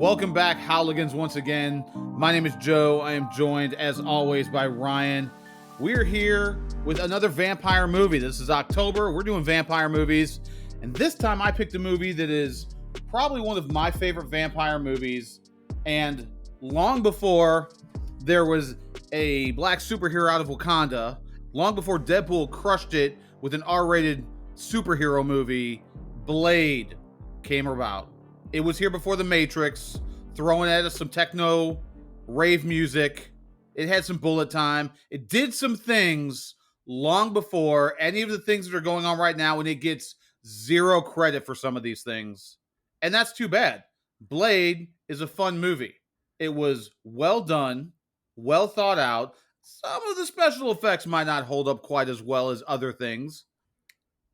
Welcome back, Howligans, once again. My name is Joe. I am joined, as always, by Ryan. We're here with another vampire movie. This is October. We're doing vampire movies. And this time I picked a movie that is probably one of my favorite vampire movies. And long before there was a black superhero out of Wakanda, long before Deadpool crushed it with an R-rated superhero movie, Blade came about. It was here before The Matrix, throwing at us some techno rave music. It had some bullet time. It did some things long before any of the things that are going on right now, and it gets zero credit for some of these things. And that's too bad. Blade is a fun movie. It was well done, well thought out. Some of the special effects might not hold up quite as well as other things,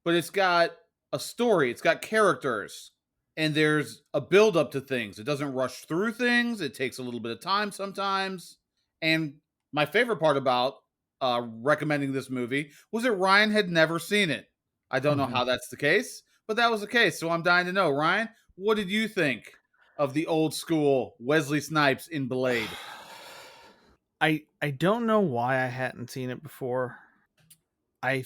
but it's got a story, it's got characters, and there's a build up to things. It doesn't rush through things. It takes a little bit of time sometimes. And my favorite part about recommending this movie was that Ryan had never seen it. I don't know how that's the case, but that was the case. So I'm dying to know, Ryan, what did you think of the old school Wesley Snipes in Blade? I don't know why I hadn't seen it before. I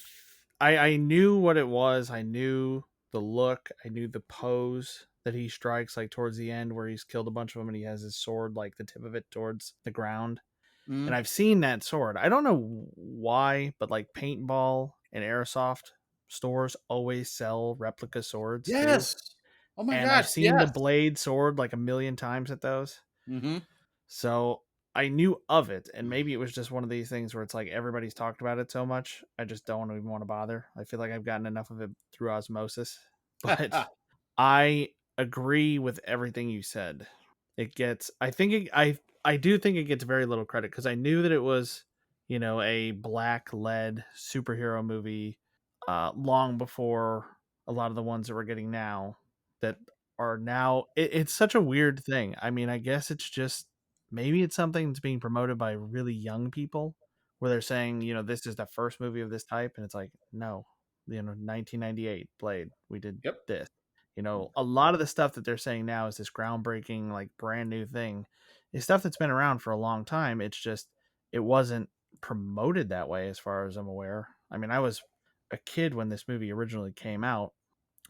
knew what it was. I knew the look. I knew the pose that he strikes like towards the end where he's killed a bunch of them and he has his sword like the tip of it towards the ground. And Mm. I've seen that sword. I don't know why, but like paintball and airsoft stores always sell replica swords too. Yes. Oh my And I've gosh. seen the Yes. blade sword like a million times at those. Mm-hmm. So I knew of it, and maybe it was just one of these things where it's like everybody's talked about it so much, I just don't even want to bother. I feel like I've gotten enough of it through osmosis. But I agree with everything you said. It gets, I do think it gets very little credit because I knew that it was, a black led superhero movie long before a lot of the ones that we're getting now that are now. It's such a weird thing. I mean, I guess it's just maybe it's something that's being promoted by really young people where they're saying, this is the first movie of this type. And it's like, no, 1998 Blade, we did Yep. this. A lot of the stuff that they're saying now is this groundbreaking, like brand new thing is stuff that's been around for a long time. It's just, it wasn't promoted that way as far as I'm aware. I mean, I was a kid when this movie originally came out,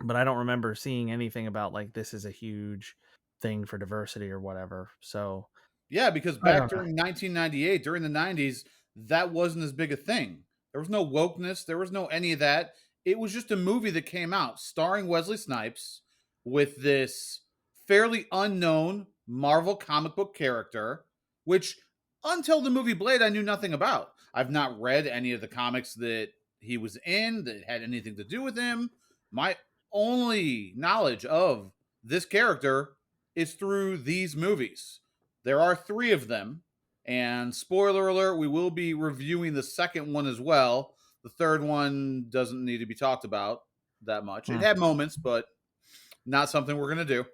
but I don't remember seeing anything about like this is a huge thing for diversity or whatever. So Yeah, because I back don't know. during 1998, during the 90s, that wasn't as big a thing. There was no wokeness, there was no any of that. It was just a movie that came out starring Wesley Snipes with this fairly unknown Marvel comic book character, which until the movie Blade, I knew nothing about. I've not read any of the comics that he was in that had anything to do with him. My only knowledge of this character is through these movies. There are three of them. And spoiler alert, we will be reviewing the second one as well. The third one doesn't need to be talked about that much. It Hmm. had moments, but not something we're going to do.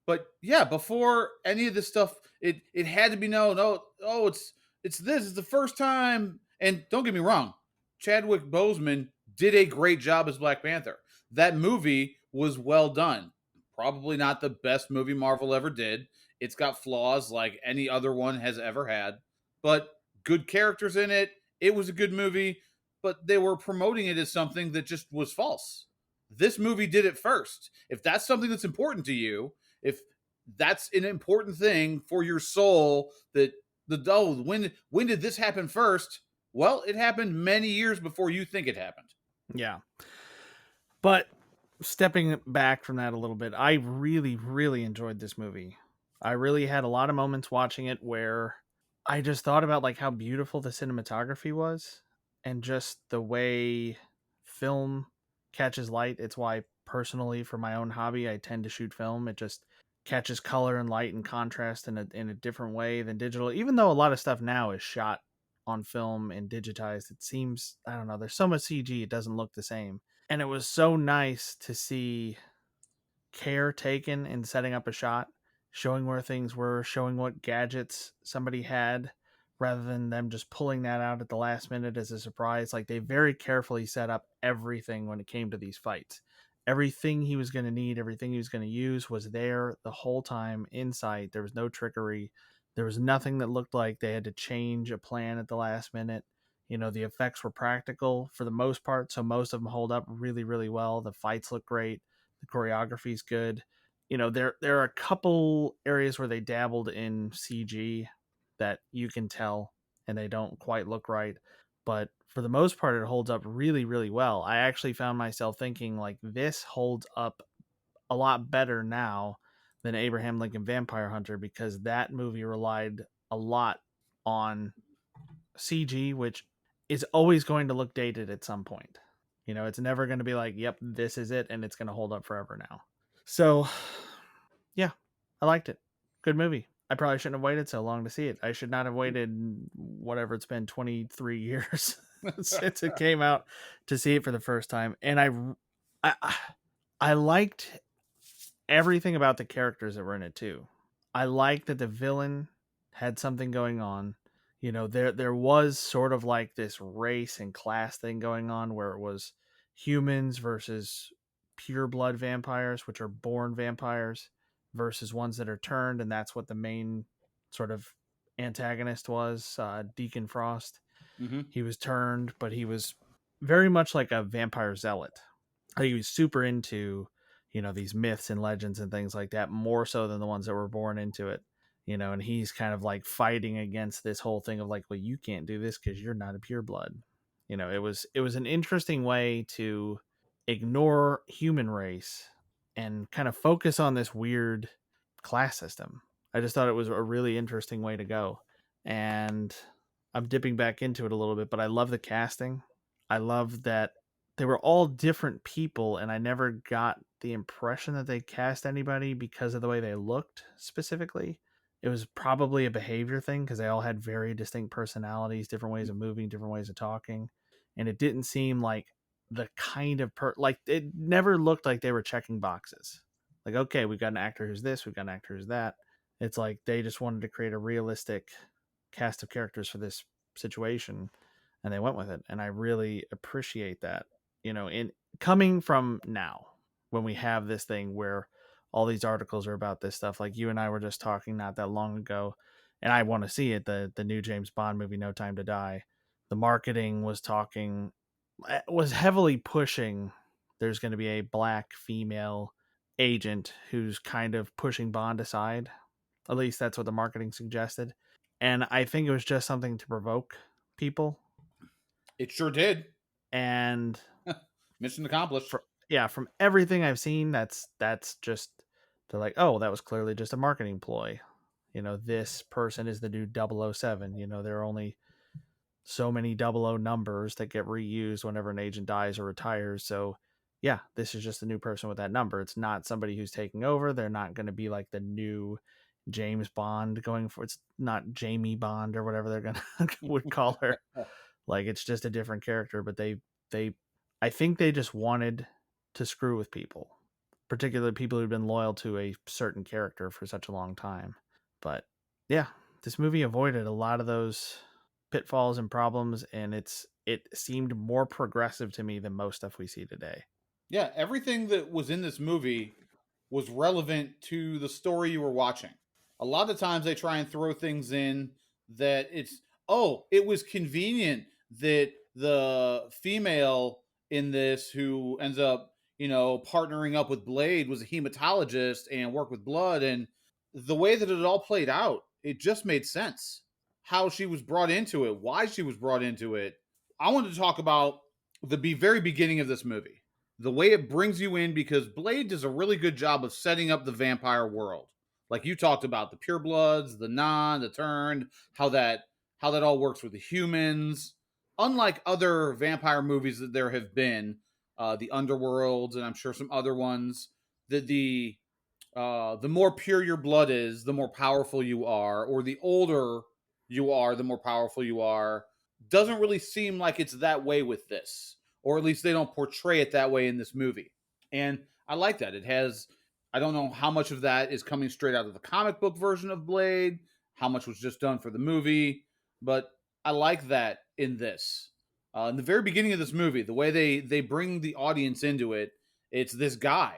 But yeah, before any of this stuff, it had to be known. Oh, it's this. It's the first time. And don't get me wrong, Chadwick Boseman did a great job as Black Panther. That movie was well done. Probably not the best movie Marvel ever did. It's got flaws like any other one has ever had, but good characters in it. It was a good movie, but they were promoting it as something that just was false. This movie did it first. If that's something that's important to you, if that's an important thing for your soul, that when did this happen first? Well, it happened many years before you think it happened. Yeah. But stepping back from that a little bit, I really, really enjoyed this movie. I really had a lot of moments watching it where I just thought about like how beautiful the cinematography was and just the way film catches light. It's why personally for my own hobby I tend to shoot film. It just catches color and light and contrast in a different way than digital. Even though a lot of stuff now is shot on film and digitized, it seems, I don't know, there's so much CG it doesn't look the same. And it was so nice to see care taken in setting up a shot, showing where things were, showing what gadgets somebody had, rather than them just pulling that out at the last minute as a surprise. Like they very carefully set up everything when it came to these fights. Everything he was going to need, everything he was going to use was there the whole time in sight. There was no trickery. There was nothing that looked like they had to change a plan at the last minute. The effects were practical for the most part, so most of them hold up really, really well. The fights look great. The choreography's good. There are a couple areas where they dabbled in CG that you can tell, and they don't quite look right. But for the most part, it holds up really, really well. I actually found myself thinking, like, this holds up a lot better now than Abraham Lincoln Vampire Hunter, because that movie relied a lot on CG, which is always going to look dated at some point. It's never going to be like, yep, this is it, and it's going to hold up forever now. So, yeah, I liked it. Good movie. I probably shouldn't have waited so long to see it. I should not have waited whatever it's been, 23 years since it came out to see it for the first time. And I liked everything about the characters that were in it too. I liked that the villain had something going on. There was sort of like this race and class thing going on where it was humans versus pure blood vampires, which are born vampires, versus ones that are turned, and that's what the main sort of antagonist was, Deacon Frost. Mm-hmm. He was turned, but he was very much like a vampire zealot. He was super into, these myths and legends and things like that, more so than the ones that were born into it. And he's kind of like fighting against this whole thing of like, well, you can't do this because you're not a pureblood. It was an interesting way to ignore human race and kind of focus on this weird class system. I just thought it was a really interesting way to go. And I'm dipping back into it a little bit, but I love the casting. I love that they were all different people, and I never got the impression that they cast anybody because of the way they looked specifically. It was probably a behavior thing because they all had very distinct personalities, different ways of moving, different ways of talking. And it didn't seem like the kind of like it never looked like they were checking boxes. Like, okay, we've got an actor who's this, we've got an actor who's that. It's like they just wanted to create a realistic cast of characters for this situation, and they went with it. And I really appreciate that. In coming from now, when we have this thing where all these articles are about this stuff, like you and I were just talking not that long ago, and I want to see it, the new James Bond movie, No Time to Die. The marketing was heavily pushing there's going to be a black female agent who's kind of pushing Bond aside. At least that's what the marketing suggested. And I think it was just something to provoke people. It sure did. And mission accomplished. From everything I've seen, that's just, they're like, oh, that was clearly just a marketing ploy. This person is the new 007. There are only so many 00 numbers that get reused whenever an agent dies or retires. So yeah, this is just a new person with that number. It's not somebody who's taking over. They're not going to be like the new James Bond going for, it's not Jamie Bond or whatever they're gonna would call her. Like, it's just a different character. But they I think they just wanted to screw with people, particularly people who've been loyal to a certain character for such a long time. But yeah, this movie avoided a lot of those pitfalls and problems, and it seemed more progressive to me than most stuff we see today. Yeah, everything that was in this movie was relevant to the story you were watching. A lot of times they try and throw things in that it was convenient that the female in this who ends up, partnering up with Blade was a hematologist and worked with blood. And the way that it all played out, it just made sense. How she was brought into it, why she was brought into it. I wanted to talk about the very beginning of this movie. The way it brings you in, because Blade does a really good job of setting up the vampire world. Like you talked about, the purebloods, the non, the turned, how that all works with the humans. Unlike other vampire movies that there have been, the Underworlds, and I'm sure some other ones, the more pure your blood is, the more powerful you are, or the older you are, the more powerful you are. Doesn't really seem like it's that way with this, or at least they don't portray it that way in this movie. And I like that. It has, I don't know how much of that is coming straight out of the comic book version of Blade, how much was just done for the movie, but I like that in this. In the very beginning of this movie, the way they bring the audience into it It's this guy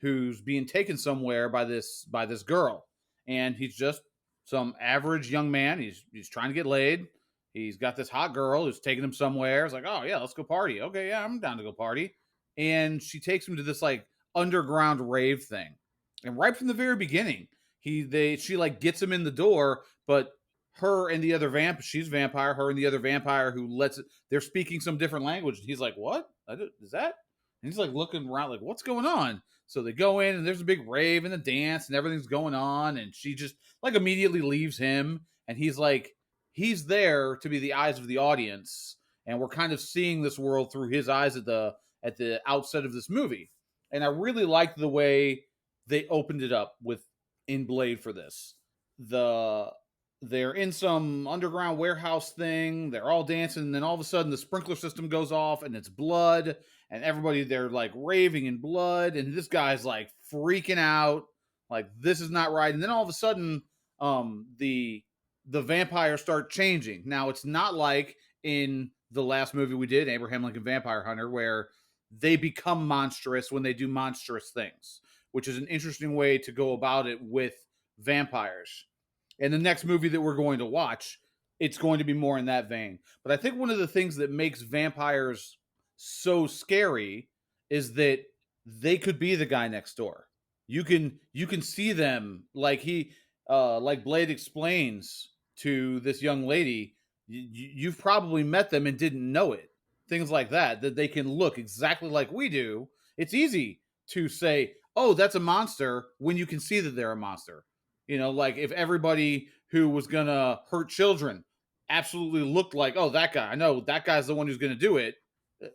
who's being taken somewhere by this girl, and he's just some average young man. He's trying to get laid. He's got this hot girl who's taking him somewhere. It's like, oh yeah, let's go party. Okay, yeah, I'm down to go party. And she takes him to this like underground rave thing. And right from the very beginning, she like gets him in the door, but her and the other she's vampire, her and the other vampire who lets it, they're speaking some different language. And he's like, what? Is that? And he's like looking around, like, what's going on? So they go in, and there's a big rave and a dance, and everything's going on. And she just like immediately leaves him. And he's there to be the eyes of the audience. And we're kind of seeing this world through his eyes at the outset of this movie. And I really liked the way they opened it up with in Blade for this. They're in some underground warehouse thing. They're all dancing, and then all of a sudden the sprinkler system goes off, and it's blood, and everybody they're like raving in blood, and this guy's like freaking out, like this is not right. And then all of a sudden, the vampires start changing. Now it's not like in the last movie we did, Abraham Lincoln Vampire Hunter, where they become monstrous when they do monstrous things, which is an interesting way to go about it with vampires. And the next movie that we're going to watch, it's going to be more in that vein. But I think one of the things that makes vampires so scary is that they could be the guy next door. You can see them like like Blade explains to this young lady. You've probably met them and didn't know it. Things like that they can look exactly like we do. It's easy to say, "Oh, that's a monster," when you can see that they're a monster. Like if everybody who was gonna hurt children absolutely looked like, oh, that guy, I know that guy's the one who's gonna do it.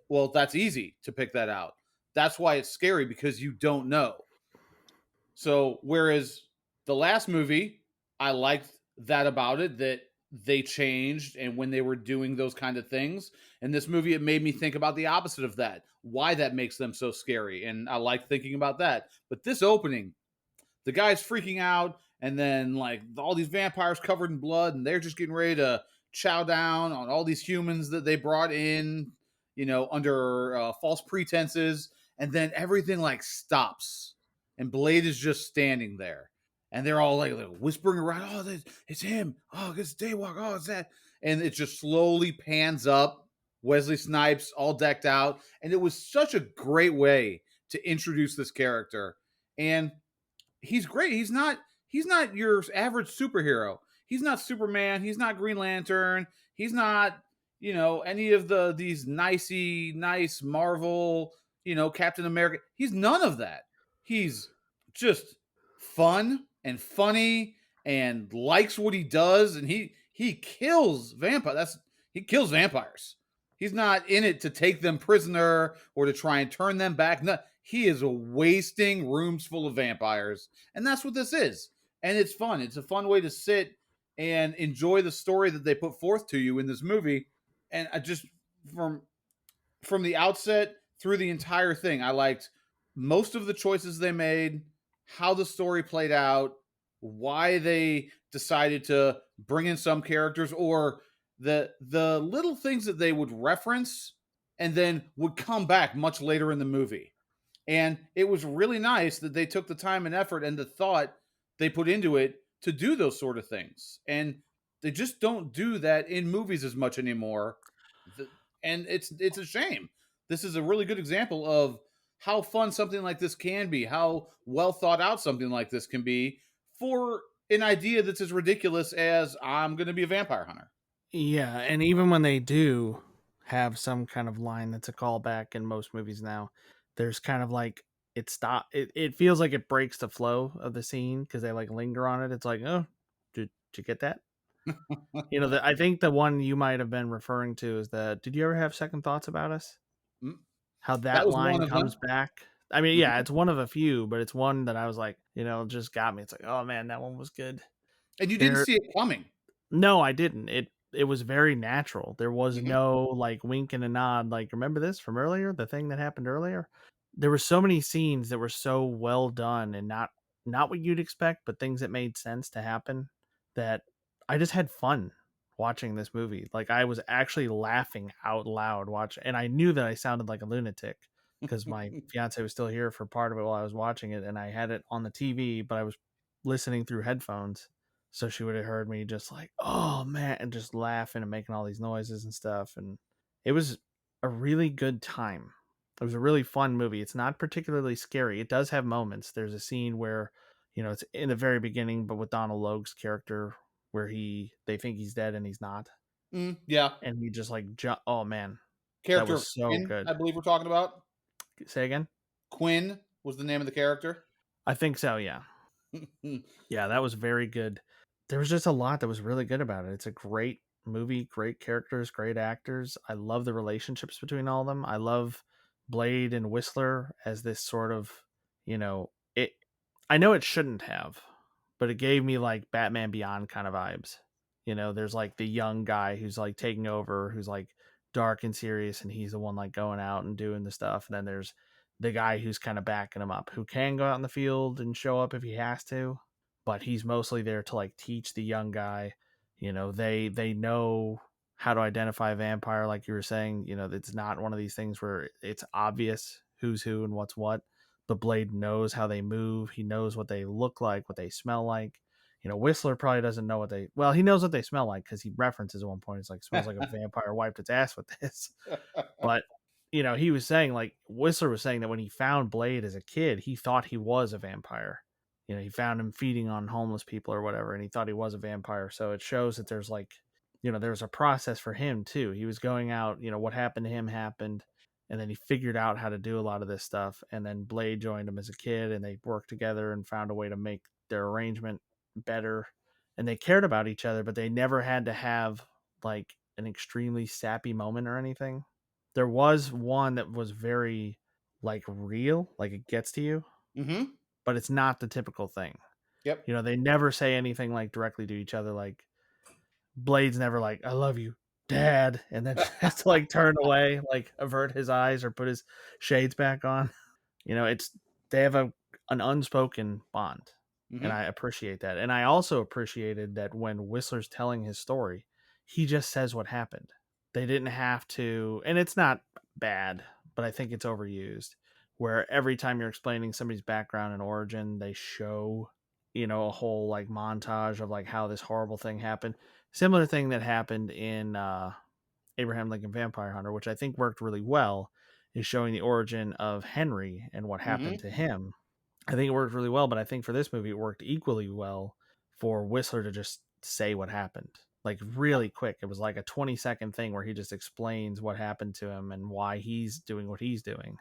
Well, that's easy to pick that out. That's why it's scary, because you don't know. So whereas the last movie, I liked that about it, that they changed and when they were doing those kind of things. In this movie, it made me think about the opposite of that, why that makes them so scary. And I like thinking about that. But this opening, the guy's freaking out, and then like all these vampires covered in blood, and they're just getting ready to chow down on all these humans that they brought in, under false pretenses. And then everything like stops, and Blade is just standing there, and they're all like whispering around, oh, it's him, oh, it's Daywalker, oh, it's that. And it just slowly pans up, Wesley Snipes all decked out, and it was such a great way to introduce this character. And he's great. He's not your average superhero. He's not Superman. He's not Green Lantern. He's not, any of these nice Marvel, Captain America. He's none of that. He's just fun and funny and likes what he does, and he kills vampires. He kills vampires. He's not in it to take them prisoner or to try and turn them back. No, he is wasting rooms full of vampires. And that's what this is. And it's fun. It's a fun way to sit and enjoy the story that they put forth to you in this movie. And I just, from the outset through the entire thing, I liked most of the choices they made, how the story played out, why they decided to bring in some characters, or the little things that they would reference and then would come back much later in the movie. And it was really nice that they took the time and effort and the thought they put into it to do those sort of things. And they just don't do that in movies as much anymore. And it's a shame. This is a really good example of how fun something like this can be, how well thought out something like this can be for an idea that's as ridiculous as I'm going to be a vampire hunter. Yeah, and even when they do have some kind of line that's a callback in most movies now, there's kind of like it feels like it breaks the flow of the scene because they like linger on it. It's like, oh, did you get that? I think the one you might have been referring to is did you ever have second thoughts about us? How that line comes back. I mean, yeah, it's one of a few, but it's one that I was like, just got me. It's like, oh man, that one was good. And you didn't see it coming. No, I didn't. It was very natural. There was no like wink and a nod. Like, remember this from earlier? The thing that happened earlier? There were so many scenes that were so well done and not what you'd expect, but things that made sense to happen, that I just had fun watching this movie. Like, I was actually laughing out loud and I knew that I sounded like a lunatic because my fiance was still here for part of it while I was watching it, and I had it on the TV, but I was listening through headphones, so she would have heard me just like, "Oh man," and just laughing and making all these noises and stuff, and it was a really good time. It was a really fun movie. It's not particularly scary. It does have moments. There's a scene where, it's in the very beginning, but with Donald Logue's character, where they think he's dead and he's not, Yeah. and he just like oh man, that Character of was so Quinn, good. I believe we're talking about. Say again? Quinn was the name of the character. I think so, yeah. Yeah, that was very good. There was just a lot that was really good about it. It's a great movie, great characters, great actors. I love the relationships between all of them. I love Blade and Whistler as this sort of, it I know it shouldn't have, but it gave me like Batman Beyond kind of vibes. There's like the young guy who's like taking over, who's like dark and serious, and he's the one like going out and doing the stuff. And then there's the guy who's kind of backing him up, who can go out in the field and show up if he has to, but he's mostly there to like teach the young guy. They know how to identify a vampire, like you were saying. It's not one of these things where it's obvious who's who and what's what. But Blade knows how they move. He knows what they look like, what they smell like. Whistler probably doesn't know he knows what they smell like because he references at one point. It's like, smells like a vampire wiped its ass with this. But, he was saying, like, Whistler was saying that when he found Blade as a kid, he thought he was a vampire. He found him feeding on homeless people or whatever, and he thought he was a vampire. So it shows that there's like, there's a process for him too. He was going out, what happened to him happened, and then he figured out how to do a lot of this stuff. And then Blade joined him as a kid, and they worked together and found a way to make their arrangement better. And they cared about each other, but they never had to have like an extremely sappy moment or anything. There was one that was very like real, like it gets to you, Mm-hmm. but it's not the typical thing. Yep. They never say anything like directly to each other. Like Blade's never like, "I love you, Dad," and then has to like turn away, like avert his eyes or put his shades back on. It's they have an unspoken bond, and Mm-hmm. I appreciate that. And I also appreciated that when Whistler's telling his story, he just says what happened. They didn't have to, and it's not bad, but I think it's overused. Where every time you're explaining somebody's background and origin, they show, a whole like montage of like how this horrible thing happened. Similar thing that happened in Abraham Lincoln Vampire Hunter, which I think worked really well, is showing the origin of Henry and what happened Mm-hmm. to him. I think it worked really well, but I think for this movie, it worked equally well for Whistler to just say what happened. Like really quick. It was like a 20-second thing where he just explains what happened to him and why he's doing what he's doing.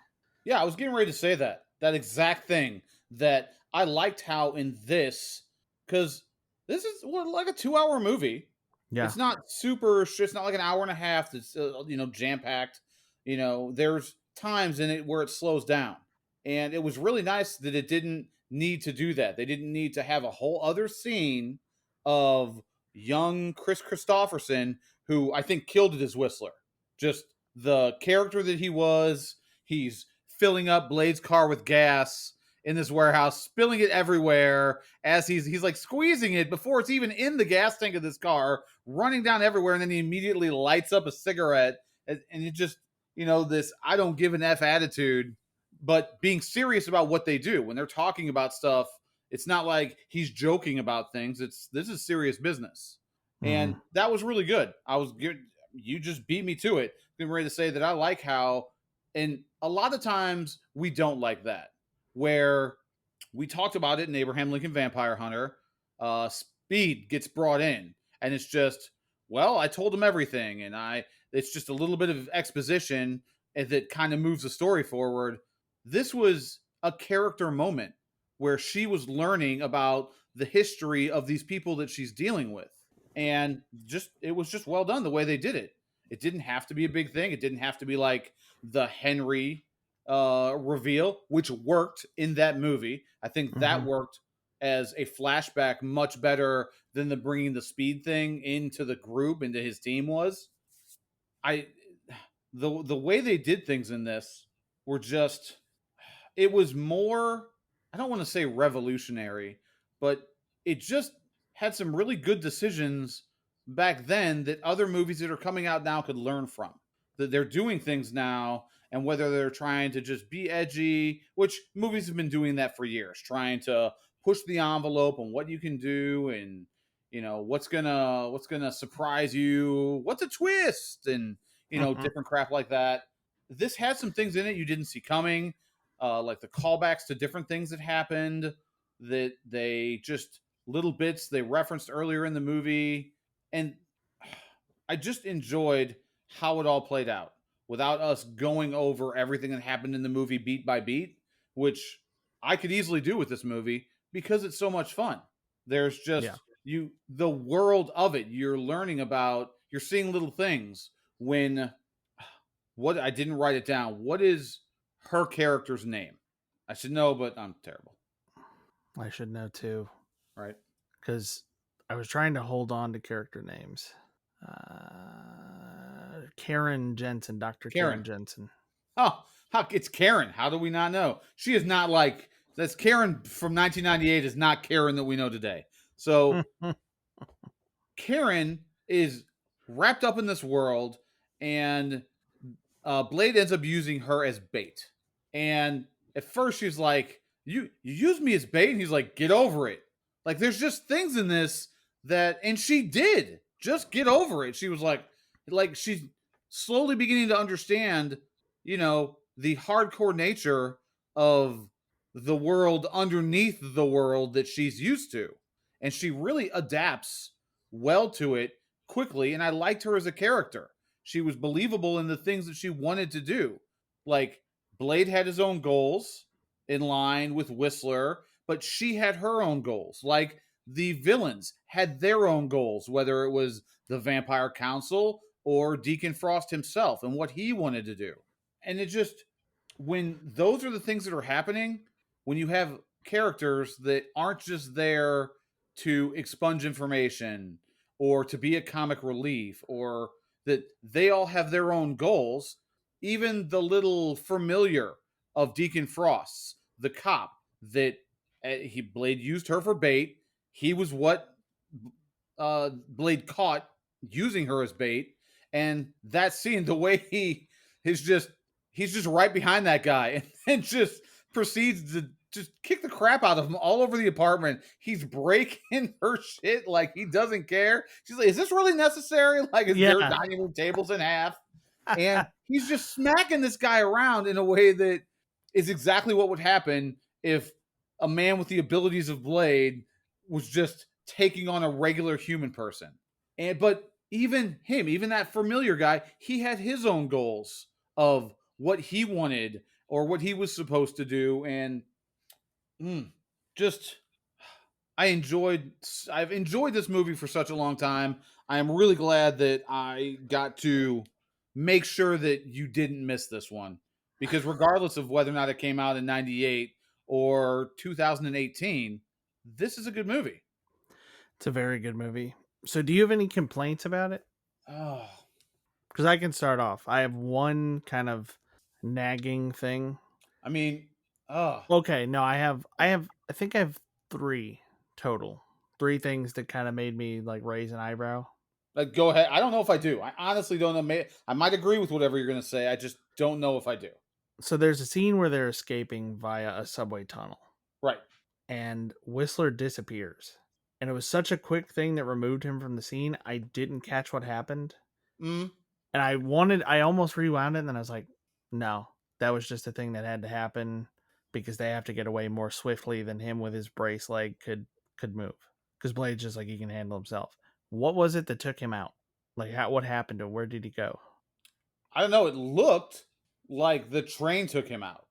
Yeah, I was getting ready to say that exact thing. That I liked how in this, because this is like a 2 hour movie. Yeah. It's not super. It's not like an hour and a half. That's jam packed. There's times in it where it slows down, and it was really nice that it didn't need to do that. They didn't need to have a whole other scene of young Chris Christopherson, who I think killed it as Whistler. Just the character that he was. He's filling up Blade's car with gas in this warehouse, spilling it everywhere as he's like squeezing it before it's even in the gas tank of this car, running down everywhere, and then he immediately lights up a cigarette, and it just, this I don't give an F attitude, but being serious about what they do when they're talking about stuff. It's not like he's joking about things. This is serious business. Mm-hmm. And that was really good. You just beat me to it. I'm ready to say that I like how, and a lot of times we don't like that, where we talked about it in Abraham Lincoln Vampire Hunter. Speed gets brought in, and it's just, well, I told him everything, and it's just a little bit of exposition that kind of moves the story forward. This was a character moment where she was learning about the history of these people that she's dealing with, and it was just well done the way they did it. It didn't have to be a big thing. It didn't have to be like the Henry reveal, which worked in that movie. I think that Mm-hmm. worked as a flashback much better than the bringing the speed thing into the group, into his team was. I the way they did things in this were just, it was more, I don't want to say revolutionary, but it just had some really good decisions back then that other movies that are coming out now could learn from. that they're doing things now, and whether they're trying to just be edgy, which movies have been doing that for years, trying to push the envelope on what you can do, and what's gonna surprise you, what's a twist, and different crap like that. This had some things in it you didn't see coming, like the callbacks to different things that happened, that they just little bits they referenced earlier in the movie. And I just enjoyed how it all played out without us going over everything that happened in the movie beat by beat, which I could easily do with this movie because it's so much fun. There's just Yeah. the world of it. You're learning about, you're seeing little things. When what I didn't write it down. What is her character's name? I should know, but I'm terrible. I should know too, Right? because I was trying to hold on to character names. Karen Jensen, Dr. Karen Jensen. Oh, it's Karen. How do we not know? She is not like, that's Karen from 1998 is not Karen that we know today. So Karen is wrapped up in this world, and Blade ends up using her as bait. And at first she's like, you use me as bait? And he's like, get over it. Like, there's just things in this that, and she did just get over it. She was like she's slowly beginning to understand, the hardcore nature of the world underneath the world that she's used to. And she really adapts well to it quickly. And I liked her as a character. She was believable in the things that she wanted to do. Like, Blade had his own goals in line with Whistler, but she had her own goals. Like, the villains had their own goals, whether it was the Vampire Council or Deacon Frost himself and what he wanted to do. And it just, when those are the things that are happening, when you have characters that aren't just there to expunge information or to be a comic relief, or that they all have their own goals, even the little familiar of Deacon Frost's, the cop that Blade used her for bait. He was what Blade caught using her as bait. And that scene, the way he's just right behind that guy and just proceeds to just kick the crap out of him all over the apartment. He's breaking her shit like he doesn't care. She's like, is this really necessary? Like, is their dining room tables in half? And he's just smacking this guy around in a way that is exactly what would happen if a man with the abilities of Blade was just taking on a regular human person. But even him, even that familiar guy, he had his own goals of what he wanted or what he was supposed to do. And I've enjoyed this movie for such a long time. I am really glad that I got to make sure that you didn't miss this one, because regardless of whether or not it came out in 98 or 2018, this is a good movie. It's a very good movie. So do you have any complaints about it? Oh, because I can start off. I have one kind of nagging thing. I mean, oh, okay. No, I think I have 3 total. 3 things that kind of made me like raise an eyebrow. Like, go ahead. I don't know if I do. I honestly don't know. I might agree with whatever you're going to say. I just don't know if I do. So there's a scene where they're escaping via a subway tunnel. Right. And Whistler disappears. And it was such a quick thing that removed him from the scene. I didn't catch what happened. And I almost rewound it, and then I was like, no, that was just a thing that had to happen because they have to get away more swiftly than him with his brace leg could move. Because Blade's just like, he can handle himself. What was it that took him out? Like, what happened to him? Where did he go? I don't know. It looked like the train took him out.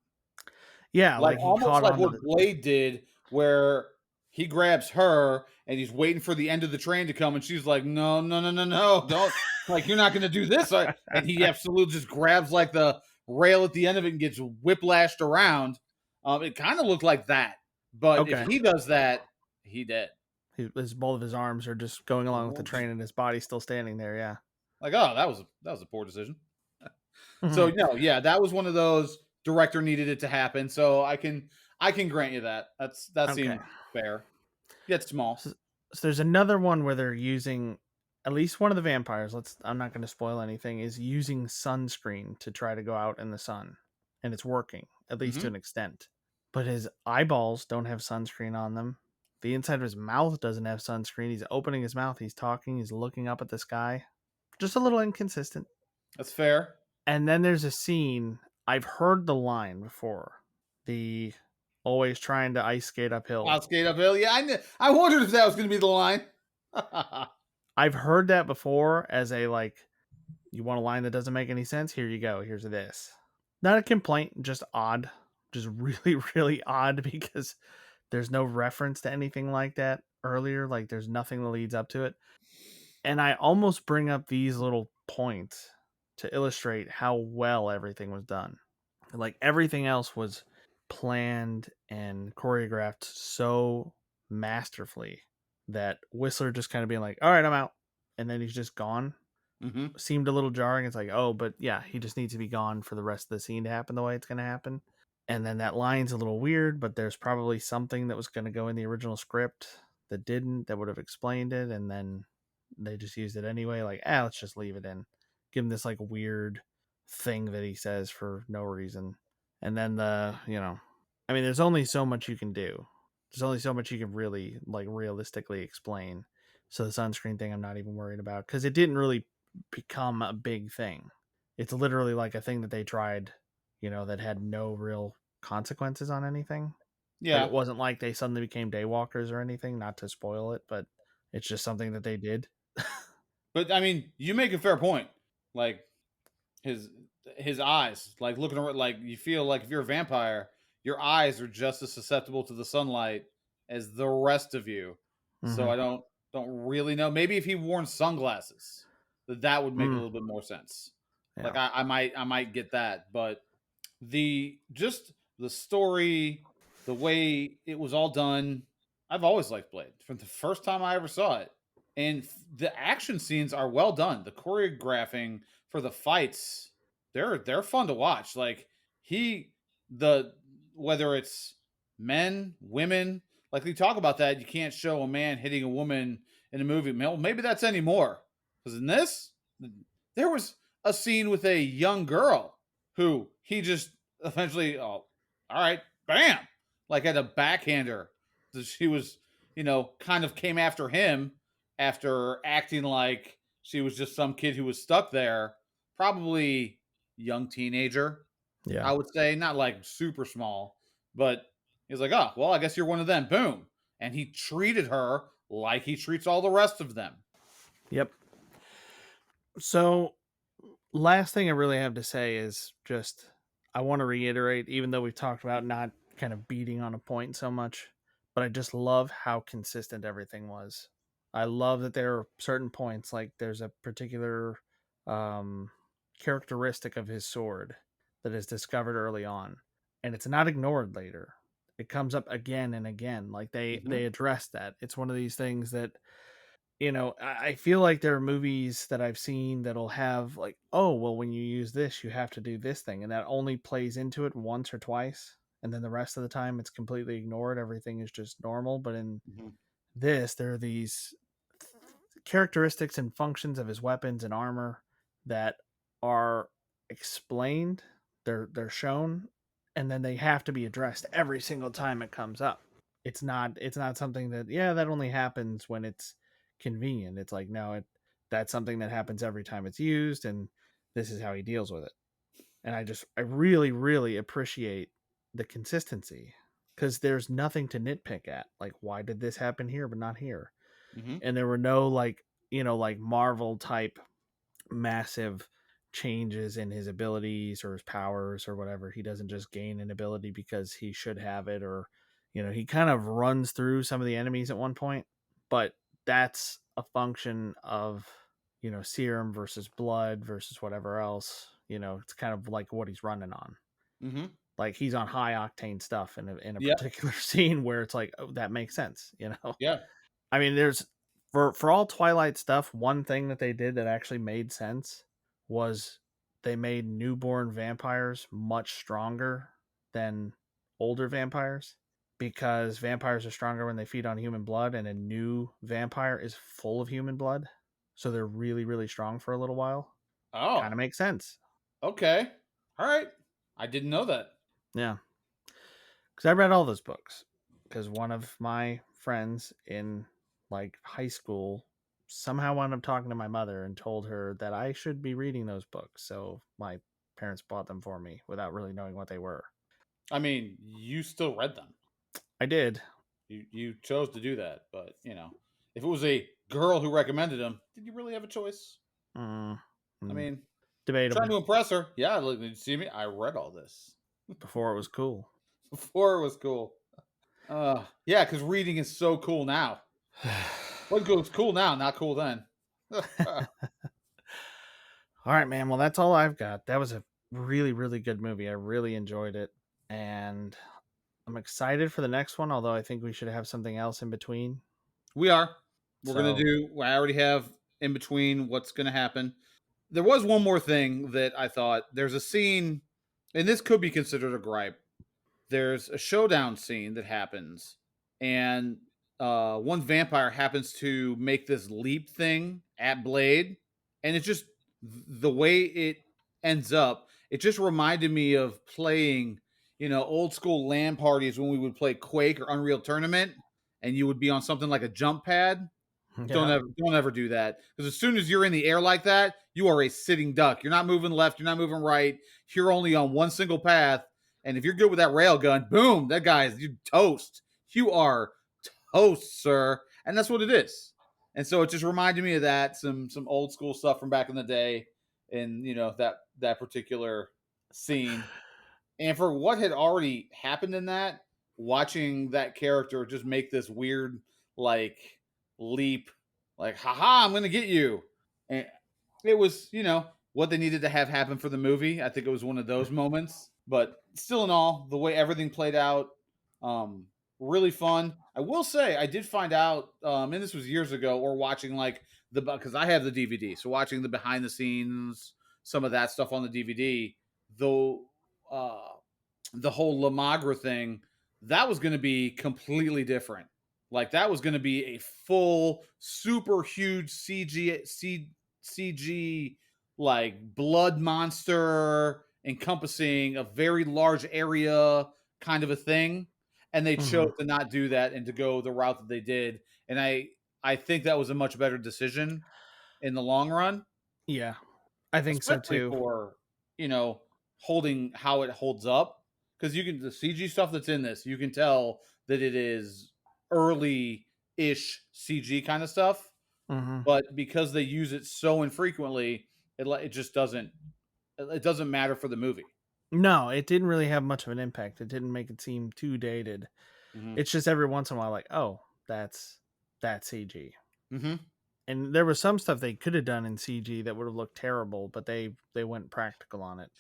Yeah, like he almost caught like on what Blade did, where he grabs her and he's waiting for the end of the train to come, and she's like, no, don't, like, you're not going to do this. And he absolutely just grabs like the rail at the end of it and gets whiplashed around. It kind of looked like that, but if he does that, he dead. Both of his arms are just going along with the train, and his body's still standing there. Yeah, like, oh, that was a poor decision. So no, yeah, that was one of those. Director needed it to happen, so I can grant you that. That seems fair. Yet small. So there's another one where they're using at least one of the vampires, I'm not going to spoil anything, is using sunscreen to try to go out in the sun, and it's working, at least to Mm-hmm. an extent. But his eyeballs don't have sunscreen on them. The inside of his mouth doesn't have sunscreen. He's opening his mouth, he's talking, he's looking up at the sky. Just a little inconsistent. That's fair. And then there's a scene, I've heard the line before. The always trying to ice skate uphill. I'll skate uphill. Yeah, I wondered if that was going to be the line. I've heard that before as a like, you want a line that doesn't make any sense? Here you go. Here's this. Not a complaint, just odd. Just really, really odd because there's no reference to anything like that earlier. Like there's nothing that leads up to it. And I almost bring up these little points to illustrate how well everything was done. Like everything else was planned and choreographed so masterfully that Whistler just kind of being like, all right, I'm out. And then he's just gone. Mm-hmm. Seemed a little jarring. It's like, oh, but yeah, he just needs to be gone for the rest of the scene to happen the way it's going to happen. And then that line's a little weird, but there's probably something that was going to go in the original script that didn't, that would have explained it. And then they just used it anyway. Like, let's just leave it in. Give him this like weird thing that he says for no reason. And then there's only so much you can do. There's only so much you can really like realistically explain. So the sunscreen thing, I'm not even worried about because it didn't really become a big thing. It's literally like a thing that they tried, that had no real consequences on anything. Yeah. Like, it wasn't like they suddenly became daywalkers or anything, not to spoil it, but it's just something that they did. But I mean, you make a fair point. Like his eyes, like looking around, like you feel like if you're a vampire, your eyes are just as susceptible to the sunlight as the rest of you. Mm-hmm. So I don't really know. Maybe if he wore sunglasses, that would make a little bit more sense. Yeah. Like I might get that, but the story, the way it was all done, I've always liked Blade from the first time I ever saw it. And the action scenes are well done. The choreographing for the fights, they're fun to watch. Like whether it's men, women, like they talk about that, you can't show a man hitting a woman in a movie. Well, maybe that's anymore. Because in this, there was a scene with a young girl who he just eventually, all right, bam, like had a backhander. She was, kind of came after him after acting like she was just some kid who was stuck there, probably young teenager. Yeah, I would say not like super small, but he's like, oh, well, I guess you're one of them. Boom. And he treated her like he treats all the rest of them. Yep. So last thing I really have to say is just, I want to reiterate, even though we've talked about not kind of beating on a point so much, but I just love how consistent everything was. I love that there are certain points, like there's a particular characteristic of his sword that is discovered early on, and it's not ignored later. It comes up again and again. Like they address that. It's one of these things that, I feel like there are movies that I've seen that'll have like, oh, well, when you use this, you have to do this thing. And that only plays into it once or twice. And then the rest of the time it's completely ignored. Everything is just normal. But in this, there are these characteristics and functions of his weapons and armor that are explained. They're shown, and then they have to be addressed every single time it comes up. It's not something that, that only happens when it's convenient. It's like, no, that's something that happens every time it's used, and this is how he deals with it. And I really, really appreciate the consistency, because there's nothing to nitpick at. Like, why did this happen here but not here? And there were no like Marvel type massive changes in his abilities or his powers or whatever. He doesn't just gain an ability because he should have it, or he kind of runs through some of the enemies at one point, but that's a function of serum versus blood versus whatever else. It's kind of like what he's running on. Like he's on high octane stuff in a particular scene where it's like, oh, that makes sense. Yeah. I mean, there's for all Twilight stuff, one thing that they did that actually made sense was they made newborn vampires much stronger than older vampires, because vampires are stronger when they feed on human blood, and a new vampire is full of human blood. so they're really, really strong for a little while. Kind Oh, of makes sense. okay. All right. I didn't know that. Yeah. Because I read all those books. Because one of my friends in like high school somehow wound up talking to my mother and told her that I should be reading those books. So my parents bought them for me without really knowing what they were. I mean, you still read them. I did. You chose to do that, but if it was a girl who recommended them, did you really have a choice? Mm, I mm, mean, trying debatable. to impress her. Yeah, look, did you see me? I read all this Before it was cool. before it was cool. Yeah, because reading is so cool now. What goes cool now, not cool then. All right, man. Well, that's all I've got. That was a really, really good movie. I really enjoyed it. And I'm excited for the next one, although I think we should have something else in between. We are. We're gonna So, do. I already have in between what's gonna happen. There was one more thing that I thought. There's a scene, and this could be considered a gripe. There's a showdown scene that happens, and one vampire happens to make this leap thing at Blade, and it's just the way it ends up. It just reminded me of playing, old school LAN parties when we would play Quake or Unreal Tournament, and you would be on something like a jump pad. yeah. Don't ever do that, because as soon as you're in the air like that, you are a sitting duck. You're not moving left. You're not moving right. You're only on one single path. And if you're good with that rail gun, boom, that guy's you toast. You are toast, sir. And that's what it is. And so it just reminded me of that, some old school stuff from back in the day, and that particular scene. And for what had already happened in that, watching that character just make this weird like leap, like haha, I'm gonna get you. And it was, what they needed to have happen for the movie. I think it was one of those moments. But still in all, the way everything played out, um, really fun. I will say I did find out, and this was years ago, or watching like because I have the DVD, so watching the behind the scenes, some of that stuff on the DVD, though the whole Lamagra thing, that was going to be completely different. Like that was going to be a full, super huge CG like blood monster encompassing a very large area kind of a thing, and they Hmm. chose to not do that and to go the route that they did. And I think that was a much better decision in the long run, Yeah, I think so especially too. for holding how it holds up, because you can the CG stuff that's in this, you can tell that it is early ish CG kind of stuff, Hmm. but because they use it so infrequently, it just doesn't matter for the movie. No, it didn't really have much of an impact. It didn't make it seem too dated. Hmm. It's just every once in a while, like, oh, that's CG. Hmm. And there was some stuff they could have done in CG that would have looked terrible, but they went practical on it.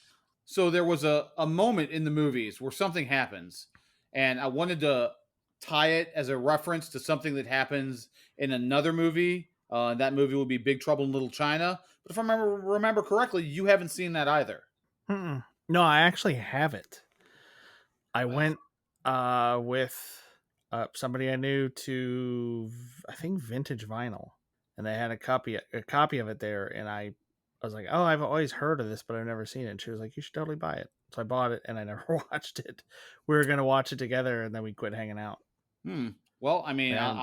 So there was a moment in the movies where something happens, and I wanted to tie it as a reference to something that happens in another movie. That movie will be Big Trouble in Little China. But if I remember correctly, you haven't seen that either. Mm-mm. No, I actually have it. I went with somebody I knew to I think Vintage Vinyl, and they had a copy of it there, and I was like, oh, I've always heard of this, but I've never seen it. And she was like, you should totally buy it. So I bought it, and I never watched it. We were gonna watch it together, and then we quit hanging out. Hmm. Well, I mean, And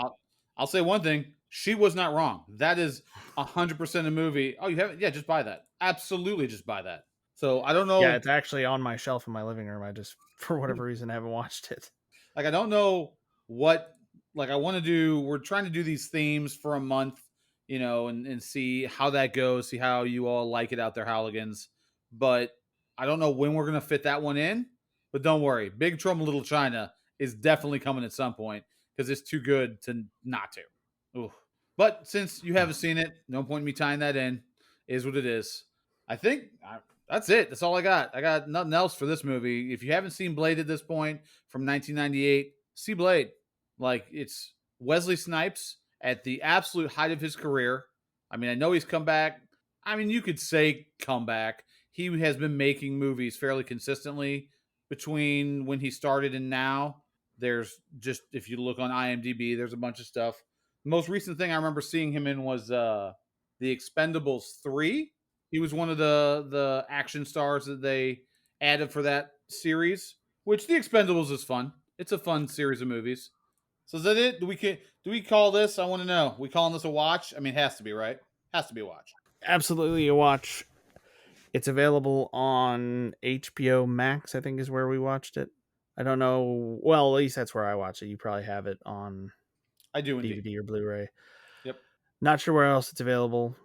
I'll say one thing: she was not wrong. That is 100% a movie. Oh, you haven't? Yeah, just buy that. Absolutely, just buy that. So I don't yeah, know. it's actually on my shelf in my living room. I just for whatever reason haven't watched it. Like I don't know what like I want to do. We're trying to do these themes for a month, and see how that goes. See how you all like it out there, Howligans. But I don't know when we're gonna fit that one in. But don't worry, Big Trouble in Little China is definitely coming at some point because it's too good to not to. Ooh. But since you haven't seen it, no point in me tying that in. Is what it is. I think that's it. That's all I got. I got nothing else for this movie. If you haven't seen Blade at this point from 1998, see Blade. Like it's Wesley Snipes at the absolute height of his career. I mean, I know he's come back. I mean, you could say comeback. He has been making movies fairly consistently between when he started and now. There's just if you look on IMDb, there's a bunch of stuff. The most recent thing I remember seeing him in was The Expendables 3. He was one of the action stars that they added for that series, which The Expendables is fun. It's a fun series of movies. So is that it? Do we call this? I want to know. We calling this a watch? I mean, it has to be, right? Has to be a watch. Absolutely a watch. It's available on HBO Max, I think is where we watched it. I don't know. Well, at least that's where I watched it. You probably have it on I do indeed. DVD or Blu-ray. Yep. Not sure where else it's available.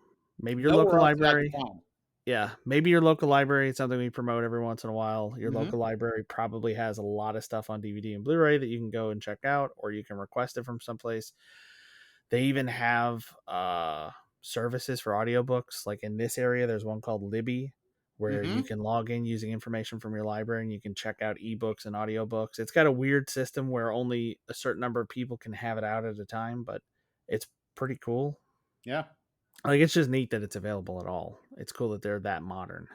Maybe your Nowhere local else that I can library. find. Yeah, maybe your local library. It's something we promote every once in a while. Your Mhm. local library probably has a lot of stuff on DVD and Blu-ray that you can go and check out, or you can request it from someplace. They even have services for audiobooks. Like in this area, there's one called Libby, where you Mhm. can log in using information from your library and you can check out ebooks and audiobooks. It's got a weird system where only a certain number of people can have it out at a time, but it's pretty cool. Yeah. Like, it's just neat that it's available at all. It's cool that they're that modern.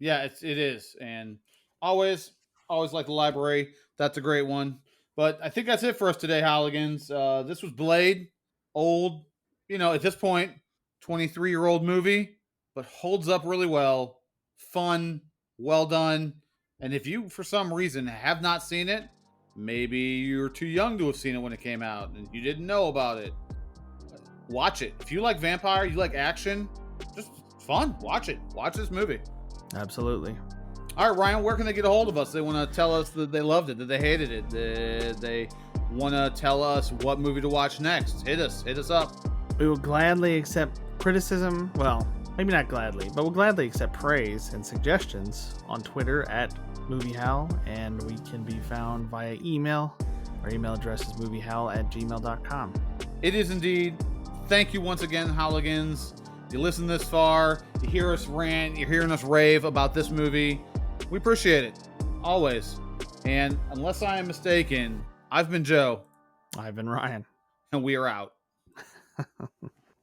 Yeah, it is. And always like the library. That's a great one. But I think that's it for us today, Holligans. This was Blade. Old, at this point, 23-year-old movie, but holds up really well. Fun, well done. And if you, for some reason, have not seen it, maybe you're too young to have seen it when it came out and you didn't know about it, watch it. If you like vampire, you like action, just fun. Watch it. Watch this movie. Absolutely. All right, Ryan, where can they get a hold of us? They want to tell us that they loved it, that they hated it, that they want to tell us what movie to watch next. Hit us up. We will gladly accept criticism. Well, maybe not gladly, but we'll gladly accept praise and suggestions on Twitter at MovieHowl, and we can be found via email. Our email address is moviehowl@gmail.com. It is indeed. Thank you once again, Holligans. You listen this far, you hear us rant, you're hearing us rave about this movie. We appreciate it. Always. And unless I am mistaken, I've been Joe. I've been Ryan. And we are out.